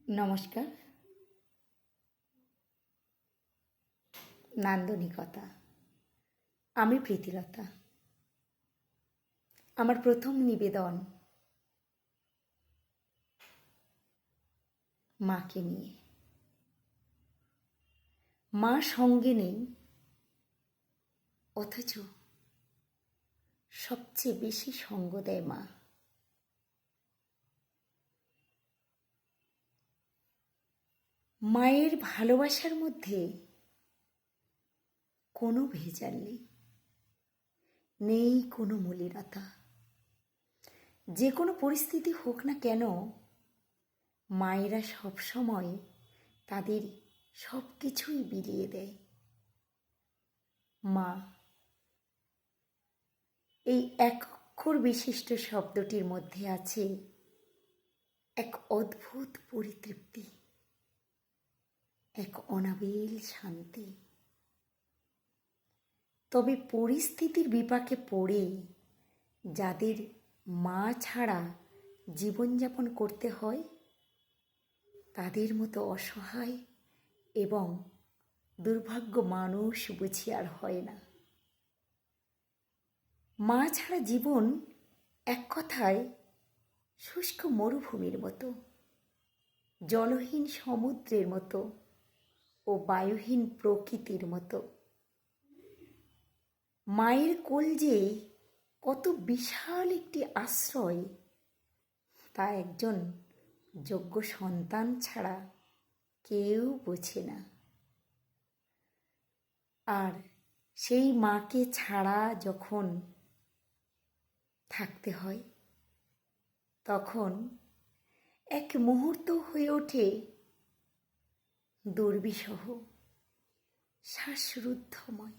নমস্কার। নান্দনিকতা। আমি প্রীতিলতা। আমার প্রথম নিবেদন মাকে নিয়ে। মা সঙ্গে নেই, অথচ সবচেয়ে বেশি সঙ্গ দেয় মা। মায়ের ভালোবাসার মধ্যে কোনো ভেজাল নেই, নেই কোনো মলিনতা। যে কোনো পরিস্থিতি হোক না কেন, মায়েরা সবসময় তাদের সব কিছুই বিলিয়ে দেয়। মা, এই এক অক্ষর বিশিষ্ট শব্দটির মধ্যে আছে এক অদ্ভুত পরিতৃপ্তি, এক অনাবিল শান্তি। তবে পরিস্থিতির বিপাকে পড়ে যাদের মা ছাড়া জীবনযাপন করতে হয়, তাদের মতো অসহায় এবং দুর্ভাগ্য মানুষ বুঝি আর হয় না। মা ছাড়া জীবন এক কথায় শুষ্ক মরুভূমির মতো, জলহীন সমুদ্রের মতো ও বায়ুহীন প্রকৃতির মতো। মায়ের কোল যে কত বিশাল একটি আশ্রয়, তা একজন যোগ্য সন্তান ছাড়া কেউ বোঝে না। আর সেই মাকে ছাড়া যখন থাকতে হয়, তখন এক মুহূর্ত হয়ে ওঠে দুর্বিষহ, শ্বাসরুদ্ধময়।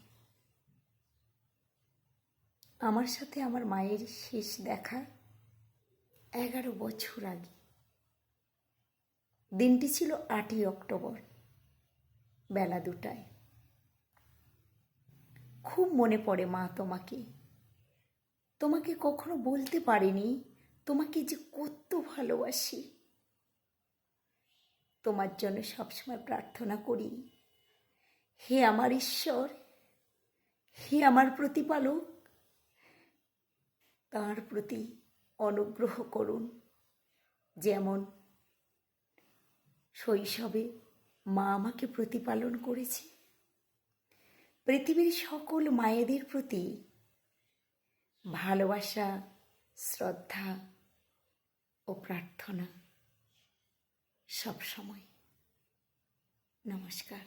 আমার সাথে আমার মায়ের শেষ দেখা 11 বছর আগে। দিনটি ছিল 8ই অক্টোবর, বেলা 2টায়। খুব মনে পড়ে মা তোমাকে। তোমাকে কখনো বলতে পারিনি তোমাকে যে কত ভালোবাসি। তোমার জন্য সবসময় প্রার্থনা করি, হে আমার ঈশ্বর, হে আমার প্রতিপালক, তার প্রতি অনুগ্রহ করুন। যেমন শৈশবে মা আমাকে প্রতিপালন করেছে, পৃথিবীর সকল মায়েদের প্রতি ভালোবাসা, শ্রদ্ধা ও প্রার্থনা সব সময়। নমস্কার।